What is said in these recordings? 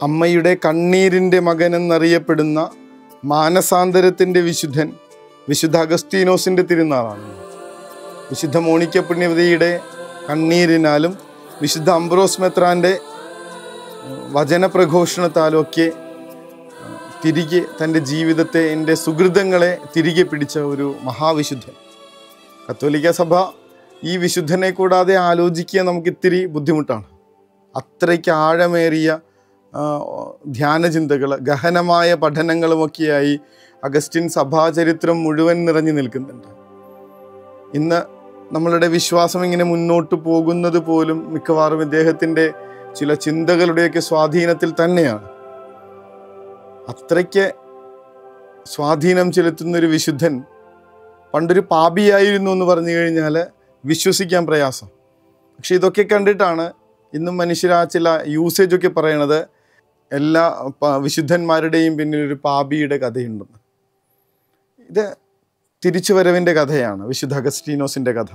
അമ്മയുടെ കണ്ണീരിൻ്റെ മകൻ എന്നറിയപ്പെടുന്ന മാനസാന്തരത്തിൻ്റെ വിശുദ്ധൻ വിശുദ്ധ അഗസ്തീനോസിൻ്റെ തിരുനാളാണ്. വിശുദ്ധ മോണിക്ക പുണ്യവതിയുടെ കണ്ണീരിനാലും വിശുദ്ധ അംബ്രോസ് മെത്രാൻ്റെ വചനപ്രഘോഷണത്താലും ഒക്കെ തിരികെ തൻ്റെ ജീവിതത്തെ, എൻ്റെ സുഹൃതങ്ങളെ തിരികെ പിടിച്ച ഒരു മഹാവിശുദ്ധൻ. കത്തോലിക്ക സഭ ഈ വിശുദ്ധനെ കൂടാതെ ആലോചിക്കുക നമുക്കിത്തിരി ബുദ്ധിമുട്ടാണ്. അത്രയ്ക്ക് ആഴമേറിയ ധ്യാനചിന്തകൾ, ഗഹനമായ പഠനങ്ങളുമൊക്കെയായി അഗസ്റ്റിൻ സഭാചരിത്രം മുഴുവൻ നിറഞ്ഞു നിൽക്കുന്നുണ്ട്. ഇന്ന് നമ്മളുടെ വിശ്വാസം ഇങ്ങനെ മുന്നോട്ട് പോകുന്നത് പോലും മിക്കവാറും ഇദ്ദേഹത്തിൻ്റെ ചില ചിന്തകളുടെയൊക്കെ സ്വാധീനത്തിൽ തന്നെയാണ്. അത്രയ്ക്ക് സ്വാധീനം ചെലുത്തുന്നൊരു വിശുദ്ധൻ പണ്ടൊരു പാപിയായിരുന്നു എന്ന് പറഞ്ഞു കഴിഞ്ഞാൽ വിശ്വസിക്കാൻ പ്രയാസം. പക്ഷെ ഇതൊക്കെ കണ്ടിട്ടാണ് ഇന്നും മനുഷ്യരാ ചില യൂസേജൊക്കെ പറയണത് എല്ലാ വിശുദ്ധന്മാരുടെയും പിന്നിൽ ഒരു പാപിയുടെ കഥയുണ്ടെന്ന്. ഇത് തിരിച്ചുവരവിൻ്റെ കഥയാണ്. വിശുദ്ധ അഗസ്റ്റീനോസിൻ്റെ കഥ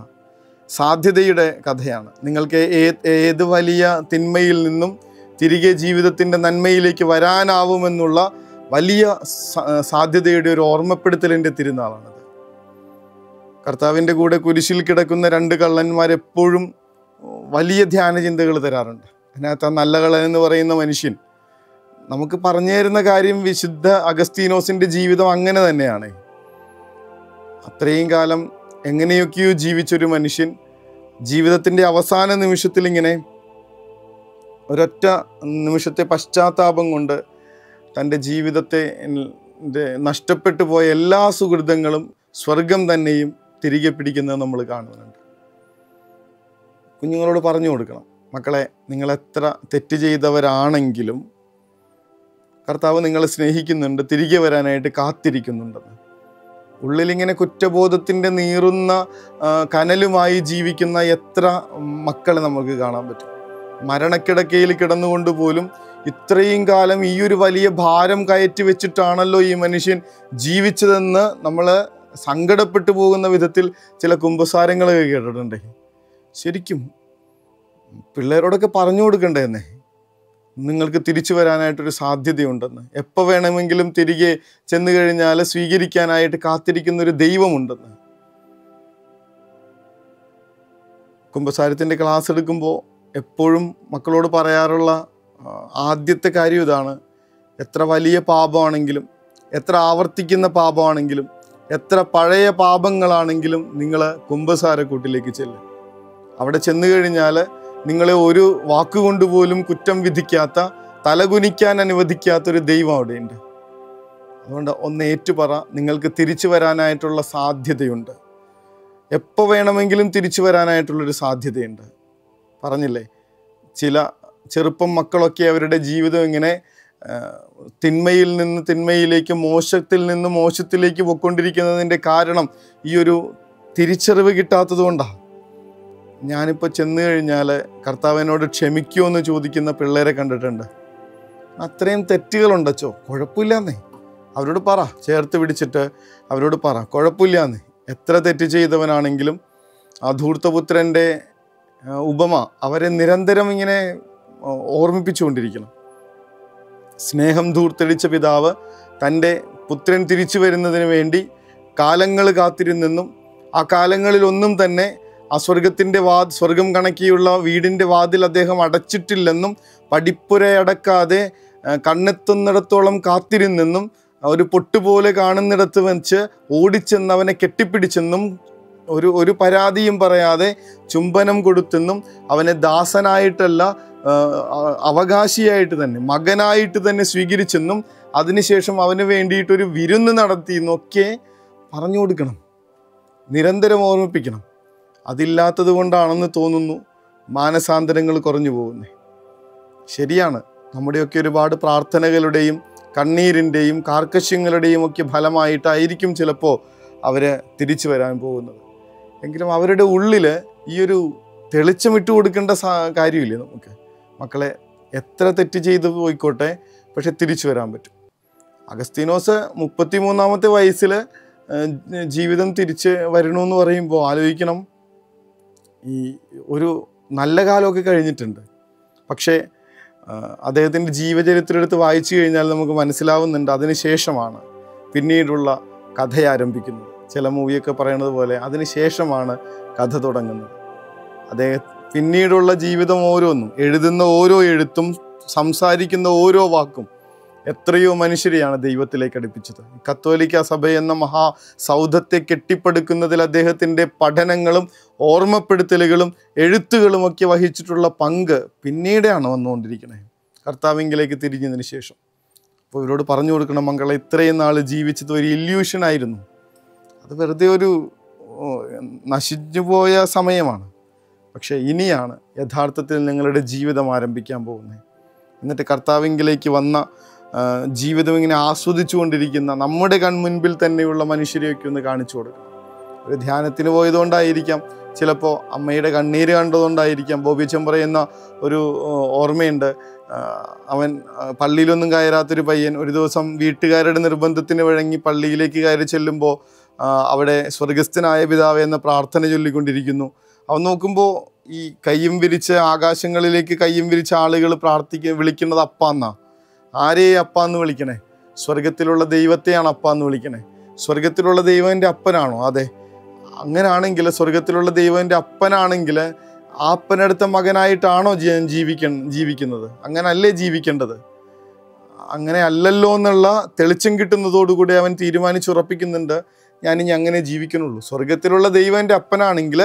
സാധ്യതയുടെ കഥയാണ്. നിങ്ങൾക്ക് ഏത് വലിയ തിന്മയിൽ നിന്നും തിരികെ ജീവിതത്തിൻ്റെ നന്മയിലേക്ക് വരാനാവുമെന്നുള്ള വലിയ സാധ്യതയുടെ ഒരു ഓർമ്മപ്പെടുത്തലിൻ്റെ തിരുനാളാണത്. കർത്താവിൻ്റെ കൂടെ കുരിശിൽ കിടക്കുന്ന രണ്ട് കള്ളന്മാരെപ്പോഴും വലിയ ധ്യാനചിന്തകൾ തരാറുണ്ട്. അതിനകത്ത് ആ നല്ല കള്ളൻ എന്ന് പറയുന്ന മനുഷ്യൻ നമുക്ക് പറഞ്ഞു തരുന്ന കാര്യം വിശുദ്ധ അഗസ്തീനോസിൻ്റെ ജീവിതം അങ്ങനെ തന്നെയാണ്. അത്രയും കാലം എങ്ങനെയൊക്കെയോ ജീവിച്ചൊരു മനുഷ്യൻ ജീവിതത്തിൻ്റെ അവസാന നിമിഷത്തിൽ ഇങ്ങനെ ഒരൊറ്റ നിമിഷത്തെ പശ്ചാത്താപം കൊണ്ട് തൻ്റെ ജീവിതത്തെ നഷ്ടപ്പെട്ടു പോയ എല്ലാ സുഹൃതങ്ങളും സ്വർഗം തന്നെയും തിരികെ പിടിക്കുന്നത് നമ്മൾ കാണുന്നുണ്ട്. കുഞ്ഞുങ്ങളോട് പറഞ്ഞു കൊടുക്കണം, മക്കളെ, നിങ്ങളെത്ര തെറ്റ് ചെയ്തവരാണെങ്കിലും കർത്താവ് നിങ്ങളെ സ്നേഹിക്കുന്നുണ്ട്, തിരികെ വരാനായിട്ട് കാത്തിരിക്കുന്നുണ്ടെന്ന്. ഉള്ളിലിങ്ങനെ കുറ്റബോധത്തിൻ്റെ നീറുന്ന കനലുമായി ജീവിക്കുന്ന എത്ര മക്കളെ നമുക്ക് കാണാൻ പറ്റും. മരണക്കിടക്കയിൽ കിടന്നുകൊണ്ട് പോലും ഇത്രയും കാലം ഈ ഒരു വലിയ ഭാരം കയറ്റി വെച്ചിട്ടാണല്ലോ ഈ മനുഷ്യൻ ജീവിച്ചതെന്ന് നമ്മൾ സങ്കടപ്പെട്ടു പോകുന്ന വിധത്തിൽ ചില കുമ്പസാരങ്ങളൊക്കെ കേട്ടിട്ടുണ്ട്. ശരിക്കും പിള്ളേരോടൊക്കെ പറഞ്ഞു കൊടുക്കണ്ടേന്നേ, നിങ്ങൾക്ക് തിരിച്ചു വരാനായിട്ടൊരു സാധ്യതയുണ്ടെന്ന്. എപ്പോൾ വേണമെങ്കിലും തിരികെ ചെന്നു കഴിഞ്ഞാൽ സ്വീകരിക്കാനായിട്ട് കാത്തിരിക്കുന്നൊരു ദൈവമുണ്ടെന്ന്. കുമ്പസാരത്തിൻ്റെ ക്ലാസ് എടുക്കുമ്പോൾ എപ്പോഴും മക്കളോട് പറയാറുള്ള ആദ്യത്തെ കാര്യം ഇതാണ്: എത്ര വലിയ പാപമാണെങ്കിലും, എത്ര ആവർത്തിക്കുന്ന പാപമാണെങ്കിലും, എത്ര പഴയ പാപങ്ങളാണെങ്കിലും നിങ്ങൾ കുമ്പസാരക്കൂട്ടിലേക്ക് ചെല്ലും. അവിടെ ചെന്നു കഴിഞ്ഞാൽ നിങ്ങളെ ഒരു വാക്കുകൊണ്ട് പോലും കുറ്റം വിധിക്കാത്ത, തലകുനിക്കാൻ അനുവദിക്കാത്തൊരു ദൈവം അവിടെയുണ്ട്. അതുകൊണ്ട് ഒന്ന് ഏറ്റുപറ, നിങ്ങൾക്ക് തിരിച്ചു വരാനായിട്ടുള്ള സാധ്യതയുണ്ട്. എപ്പോൾ വേണമെങ്കിലും തിരിച്ചു വരാനായിട്ടുള്ളൊരു സാധ്യതയുണ്ട്. പറഞ്ഞില്ലേ, ചില ചെറുപ്പം മക്കളൊക്കെ അവരുടെ ജീവിതം ഇങ്ങനെ തിന്മയിൽ നിന്ന് തിന്മയിലേക്ക്, മോശത്തിൽ നിന്ന് മോശത്തിലേക്ക് പോയിക്കൊണ്ടിരിക്കുന്നതിൻ്റെ കാരണം ഈ ഒരു തിരിച്ചറിവ് കിട്ടാത്തത് കൊണ്ടാണ്. ഞാനിപ്പോൾ ചെന്ന് കഴിഞ്ഞാൽ കർത്താവിനോട് ക്ഷമിക്കുമോ എന്ന് ചോദിക്കുന്ന പിള്ളേരെ കണ്ടിട്ടുണ്ട്. അത്രയും തെറ്റുകളുണ്ടച്ചോ, കുഴപ്പമില്ലാന്നേ അവരോട് പറ, ചേർത്ത് പിടിച്ചിട്ട് അവരോട് പറ, കുഴപ്പമില്ലാന്നേ. എത്ര തെറ്റ് ചെയ്തവനാണെങ്കിലും ആ ധൂർത്തപുത്രൻ്റെ ഉപമ അവരെ നിരന്തരം ഇങ്ങനെ ഓർമ്മിപ്പിച്ചുകൊണ്ടിരിക്കണം. സ്നേഹം ധൂർത്തടിച്ച പിതാവ് തൻ്റെ പുത്രൻ തിരിച്ചു വരുന്നതിന് വേണ്ടി കാലങ്ങൾ കാത്തിരുന്നെന്നും ആ കാലങ്ങളിലൊന്നും തന്നെ ആ സ്വർഗം കണക്കിയുള്ള വീടിൻ്റെ വാതിൽ അദ്ദേഹം അടച്ചിട്ടില്ലെന്നും, പടിപ്പുരയടക്കാതെ കണ്ണെത്തുന്നിടത്തോളം കാത്തിരുന്നെന്നും, ഒരു പൊട്ടുപോലെ കാണുന്നിടത്ത് വെച്ച് ഓടിച്ചെന്നവനെ കെട്ടിപ്പിടിച്ചെന്നും, ഒരു പരാതിയും പറയാതെ ചുംബനം കൊടുത്തെന്നും, അവനെ ദാസനായിട്ടല്ല അവകാശിയായിട്ട് തന്നെ, മകനായിട്ട് തന്നെ സ്വീകരിച്ചെന്നും, അതിനുശേഷം അവന് വേണ്ടിയിട്ടൊരു വിരുന്ന് നടത്തിയെന്നൊക്കെ പറഞ്ഞു കൊടുക്കണം, നിരന്തരം ഓർമ്മിപ്പിക്കണം. അതില്ലാത്തത് കൊണ്ടാണെന്ന് തോന്നുന്നു മാനസാന്തരങ്ങൾ കുറഞ്ഞു പോകുന്നത്. ശരിയാണ്, നമ്മുടെയൊക്കെ ഒരുപാട് പ്രാർത്ഥനകളുടെയും കണ്ണീരിൻ്റെയും കാർക്കശ്യങ്ങളുടെയും ഒക്കെ ഫലമായിട്ടായിരിക്കും ചിലപ്പോൾ അവർ തിരിച്ചു വരാൻ പോകുന്നത്. എങ്കിലും അവരുടെ ഉള്ളിൽ ഈ ഒരു തെളിച്ചമിട്ട് കൊടുക്കേണ്ട കാര്യമില്ലേ നമുക്ക്? മക്കളെ, എത്ര തെറ്റ് ചെയ്ത് പോയിക്കോട്ടെ, പക്ഷെ തിരിച്ചു വരാൻ പറ്റും. അഗസ്തീനോസ് 33-ാമത്തെ വയസ്സിൽ ജീവിതം തിരിച്ച് വരണമെന്ന് പറയുമ്പോൾ ആലോചിക്കണം, ഈ ഒരു നല്ല കാലമൊക്കെ കഴിഞ്ഞിട്ടുണ്ട്. പക്ഷേ അദ്ദേഹത്തിൻ്റെ ജീവചരിത്രം എടുത്ത് വായിച്ചു കഴിഞ്ഞാൽ നമുക്ക് മനസ്സിലാവുന്നുണ്ട്. അതിനുശേഷമാണ് പിന്നീടുള്ള കഥ ആരംഭിക്കുന്നത്. ചില മൂവിയൊക്കെ പറയുന്നത് പോലെ അതിനുശേഷമാണ് കഥ തുടങ്ങുന്നത്. പിന്നീടുള്ള ജീവിതം ഓരോന്നും, എഴുതുന്ന ഓരോ എഴുത്തും, സംസാരിക്കുന്ന ഓരോ വാക്കും എത്രയോ മനുഷ്യരെയാണ് ദൈവത്തിലേക്ക് അടുപ്പിച്ചത്. കത്തോലിക്ക സഭ എന്ന മഹാസൗധത്തെ കെട്ടിപ്പടുക്കുന്നതിൽ അദ്ദേഹത്തിൻ്റെ പഠനങ്ങളും ഓർമ്മപ്പെടുത്തലുകളും എഴുത്തുകളുമൊക്കെ വഹിച്ചിട്ടുള്ള പങ്ക് പിന്നീടാണ് വന്നുകൊണ്ടിരിക്കുന്നത്, കർത്താവിങ്കിലേക്ക് തിരിഞ്ഞതിന് ശേഷം. അപ്പോൾ ഇവരോട് പറഞ്ഞു കൊടുക്കണം, മക്കളെ, ഇത്രയും നാൾ ജീവിച്ചത് ഒരു ഇല്യൂഷനായിരുന്നു, അത് വെറുതെ ഒരു നശിച്ചു പോയ സമയമാണ്. പക്ഷേ ഇനിയാണ് യഥാർത്ഥത്തിൽ നിങ്ങളുടെ ജീവിതം ആരംഭിക്കാൻ പോകുന്നത്. എന്നിട്ട് കർത്താവിങ്കിലേക്ക് വന്ന ജീവിതം ഇങ്ങനെ ആസ്വദിച്ചു കൊണ്ടിരിക്കുന്ന നമ്മുടെ കൺമുൻപിൽ തന്നെയുള്ള മനുഷ്യരെയൊക്കെ ഒന്ന് കാണിച്ചു കൊടുക്കണം. ഒരു ധ്യാനത്തിന് പോയതുകൊണ്ടായിരിക്കാം, ചിലപ്പോൾ അമ്മയുടെ കണ്ണീര് കണ്ടതുകൊണ്ടായിരിക്കാം. ബോബി അച്ഛൻ പറയുന്ന ഒരു ഓർമ്മയുണ്ട്. അവൻ പള്ളിയിലൊന്നും കയറാത്തൊരു പയ്യൻ ഒരു ദിവസം വീട്ടുകാരുടെ നിർബന്ധത്തിന് വഴങ്ങി പള്ളിയിലേക്ക് കയറി ചെല്ലുമ്പോൾ അവിടെ സ്വർഗസ്ഥനായ പിതാവേ എന്ന പ്രാർത്ഥന ചൊല്ലിക്കൊണ്ടിരിക്കുന്നു. അവൻ നോക്കുമ്പോൾ ഈ കയ്യും വിരിച്ച് ആകാശങ്ങളിലേക്ക് കയ്യും വിരിച്ച ആളുകൾ വിളിക്കുന്നത് അപ്പ എന്നാ. ആരെയെ അപ്പ എന്ന് വിളിക്കണേ? സ്വർഗത്തിലുള്ള ദൈവത്തെയാണ് അപ്പ എന്ന് വിളിക്കണേ. സ്വർഗത്തിലുള്ള ദൈവം എൻ്റെ അപ്പനാണോ? അതെ. അങ്ങനാണെങ്കിൽ, സ്വർഗത്തിലുള്ള ദൈവം എൻ്റെ അപ്പനാണെങ്കിൽ ആ അപ്പനടുത്ത മകനായിട്ടാണോ ജീവിക്കുന്നത്? അങ്ങനല്ലേ ജീവിക്കേണ്ടത്? അങ്ങനെ അല്ലല്ലോ എന്നുള്ള തെളിച്ചം കിട്ടുന്നതോടുകൂടി അവൻ തീരുമാനിച്ചുറപ്പിക്കുന്നുണ്ട്, ഞാനിനി അങ്ങനെ ജീവിക്കണുള്ളൂ. സ്വർഗത്തിലുള്ള ദൈവം എൻ്റെ അപ്പനാണെങ്കിൽ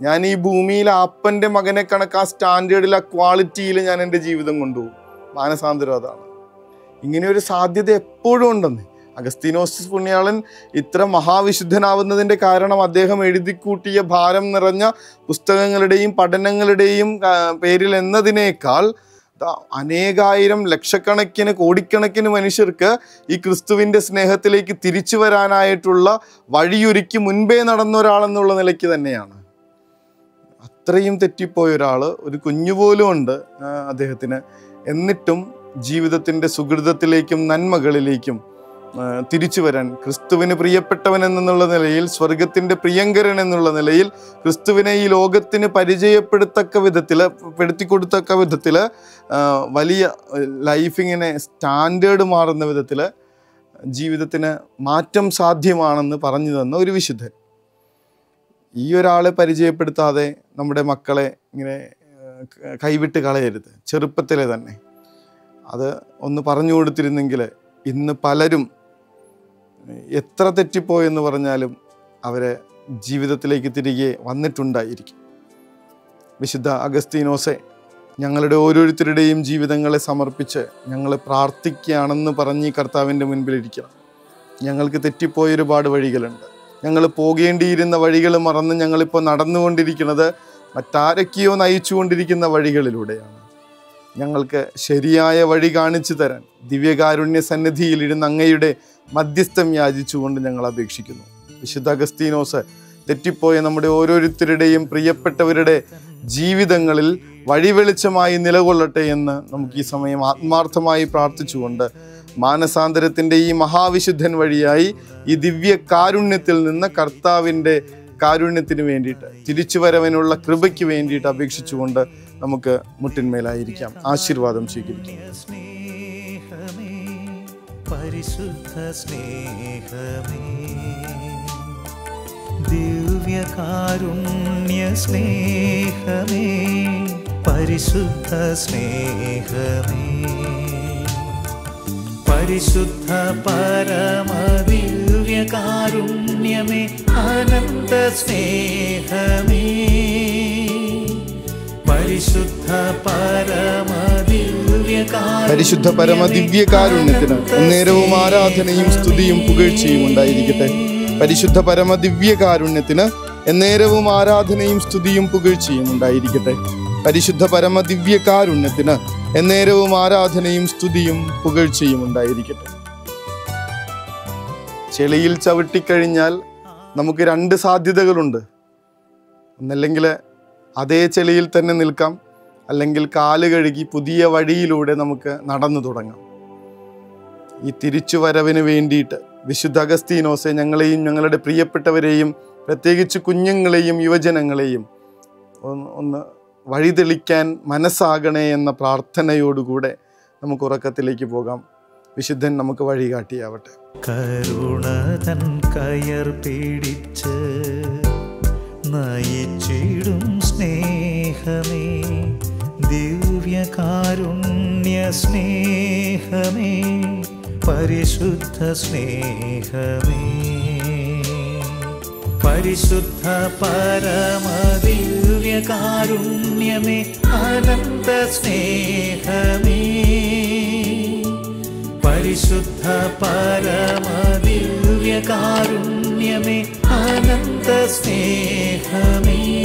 ഞാൻ ഈ ഭൂമിയിൽ ആ അപ്പൻ്റെ മകനെ കണക്ക് ആ സ്റ്റാൻഡേർഡിൽ, ആ ക്വാളിറ്റിയിൽ ഞാൻ എൻ്റെ ജീവിതം കൊണ്ടുപോകും. മാനസാന്തരം അതാണ്. ഇങ്ങനെ ഒരു സാധ്യത എപ്പോഴും ഉണ്ടെന്ന്. അഗസ്തീനോസ് പുണ്യാളൻ ഇത്ര മഹാവിശുദ്ധനാവുന്നതിൻ്റെ കാരണം അദ്ദേഹം എഴുതിക്കൂട്ടിയ ഭാരം നിറഞ്ഞ പുസ്തകങ്ങളുടെയും പഠനങ്ങളുടെയും പേരിൽ എന്നതിനേക്കാൾ അനേകായിരം ലക്ഷക്കണക്കിന് കോടിക്കണക്കിന് മനുഷ്യർക്ക് ഈ ക്രിസ്തുവിൻ്റെ സ്നേഹത്തിലേക്ക് തിരിച്ചു വരാനായിട്ടുള്ള വഴിയൊരുക്കി മുൻപേ നടന്ന ഒരാളെന്നുള്ള നിലയ്ക്ക് തന്നെയാണ്. അത്രയും തെറ്റിപ്പോയ ഒരാൾ, ഒരു കുഞ്ഞുപോലും ഉണ്ട് അദ്ദേഹത്തിന്. എന്നിട്ടും ജീവിതത്തിൻ്റെ സുഹൃതത്തിലേക്കും നന്മകളിലേക്കും തിരിച്ചു വരാൻ, ക്രിസ്തുവിന് പ്രിയപ്പെട്ടവൻ എന്നുള്ള നിലയിൽ, സ്വർഗത്തിൻ്റെ പ്രിയങ്കരൻ എന്നുള്ള നിലയിൽ, ക്രിസ്തുവിനെ ഈ ലോകത്തിന് പെടുത്തിക്കൊടുത്തക്ക വിധത്തിൽ വലിയ ലൈഫിങ്ങനെ സ്റ്റാൻഡേർഡ് മാറുന്ന വിധത്തിൽ ജീവിതത്തിന് മാറ്റം സാധ്യമാണെന്ന് പറഞ്ഞു തന്ന ഒരു വിശുദ്ധൻ. ഈ ഒരാളെ പരിചയപ്പെടുത്താതെ നമ്മുടെ മക്കളെ ഇങ്ങനെ കൈവിട്ട് കളയരുത്. ചെറുപ്പത്തിലെ തന്നെ അത് ഒന്ന് പറഞ്ഞു കൊടുത്തിരുന്നെങ്കിൽ ഇന്ന് പലരും എത്ര തെറ്റിപ്പോയെന്ന് പറഞ്ഞാലും അവരെ ജീവിതത്തിലേക്ക് തിരികെ വന്നിട്ടുണ്ടായിരിക്കും. വിശുദ്ധ അഗസ്തീനോസെ, ഞങ്ങളുടെ ഓരോരുത്തരുടെയും ജീവിതങ്ങളെ സമർപ്പിച്ച് ഞങ്ങൾ പ്രാർത്ഥിക്കുകയാണെന്ന് പറഞ്ഞ് ഈ കർത്താവിൻ്റെ മുൻപിലിരിക്കണം. ഞങ്ങൾക്ക് തെറ്റിപ്പോയ ഒരുപാട് വഴികളുണ്ട്. ഞങ്ങൾ പോകേണ്ടിയിരുന്ന വഴികൾ മറന്ന് ഞങ്ങളിപ്പോൾ നടന്നുകൊണ്ടിരിക്കുന്നത് മറ്റാരൊക്കെയോ നയിച്ചുകൊണ്ടിരിക്കുന്ന വഴികളിലൂടെയാണ്. ഞങ്ങൾക്ക് ശരിയായ വഴി കാണിച്ചു തരാൻ ദിവ്യകാരുണ്യ സന്നിധിയിൽ ഇരുന്ന് അങ്ങയുടെ മധ്യസ്ഥം യാചിച്ചുകൊണ്ട് ഞങ്ങൾ അപേക്ഷിക്കുന്നു. വിശുദ്ധ അഗസ്തീനോസ് തെറ്റിപ്പോയ നമ്മുടെ ഓരോരുത്തരുടെയും പ്രിയപ്പെട്ടവരുടെ ജീവിതങ്ങളിൽ വഴിവെളിച്ചമായി നിലകൊള്ളട്ടെ എന്ന് നമുക്ക് ഈ സമയം ആത്മാർത്ഥമായി പ്രാർത്ഥിച്ചുകൊണ്ട് മാനസാന്തരത്തിൻ്റെ ഈ മഹാവിശുദ്ധൻ വഴിയായി ഈ ദിവ്യ കാരുണ്യത്തിൽ നിന്ന് കർത്താവിൻ്റെ കാരുണ്യത്തിന് വേണ്ടിയിട്ട്, തിരിച്ചു വരവിനുള്ള കൃപയ്ക്ക് വേണ്ടിയിട്ട് അപേക്ഷിച്ചുകൊണ്ട് നമുക്ക് മുട്ടിന്മേലായിരിക്കാം. ആശീർവാദം സ്വീകരിക്കാം. പരിശുദ്ധ സ്നേഹമേ, ദിവ്യകാരുണ്യ സ്നേഹമേ, പരിശുദ്ധ സ്നേഹമേ, പരിശുദ്ധ പരമദിവ്യകാരുണ്യമേ, അനന്ത സ്നേഹമേ, പരിശുദ്ധ പരമദിവ്യകാരുണ്യത്തിന് നേരവും ആരാധനയും സ്തുതിയും പുകഴ്ചയും ഉണ്ടായിരിക്കട്ടെ. പരിശുദ്ധ പരമദിവ്യകാരുണ്യത്തിന് എന്നേരവും ആരാധനയും സ്തുതിയും പുകഴ്ചയും ഉണ്ടായിരിക്കട്ടെ. പരിശുദ്ധ പരമദിവ്യകാരുണ്യത്തിന് എന്നേരവും ആരാധനയും സ്തുതിയും പുകഴ്ചയും ഉണ്ടായിരിക്കട്ടെ. ചെളിയിൽ ചവിട്ടിക്കഴിഞ്ഞാൽ നമുക്ക് രണ്ട് സാധ്യതകളുണ്ട്. ഒന്നല്ലെങ്കിൽ അതേ ചെളിയിൽ തന്നെ നിൽക്കാം, അല്ലെങ്കിൽ കാല് കഴുകി പുതിയ വഴിയിലൂടെ നമുക്ക് നടന്നു തുടങ്ങാം. ഈ തിരിച്ചുവരവിന് വേണ്ടിയിട്ട് വിശുദ്ധ അഗസ്തീനോസെ ഞങ്ങളെയും ഞങ്ങളുടെ പ്രിയപ്പെട്ടവരെയും പ്രത്യേകിച്ച് കുഞ്ഞുങ്ങളെയും യുവജനങ്ങളെയും ഒന്ന് വഴിതെളിക്കാൻ മനസ്സാകണേ എന്ന പ്രാർത്ഥനയോടുകൂടെ നമുക്ക് ഉറക്കത്തിലേക്ക് പോകാം. വിശുദ്ധൻ നമുക്ക് വഴി കാട്ടിയാവട്ടെ. കരുണതൻ കയർ പിടിച്ച് നയിച്ചിടും സ്നേഹമേ, ദിവ്യകാരുണ്യ സ്നേഹമേ, പരിശുദ്ധ സ്നേഹമേ, പരിശുദ്ധ പരമദിവ്യകാരുണ്യമേ, അനന്ത സ്നേഹമേ, പരിശുദ്ധ പരമദിവ്യകാരുണ്യമേ, അനന്ത സ്നേഹമേ.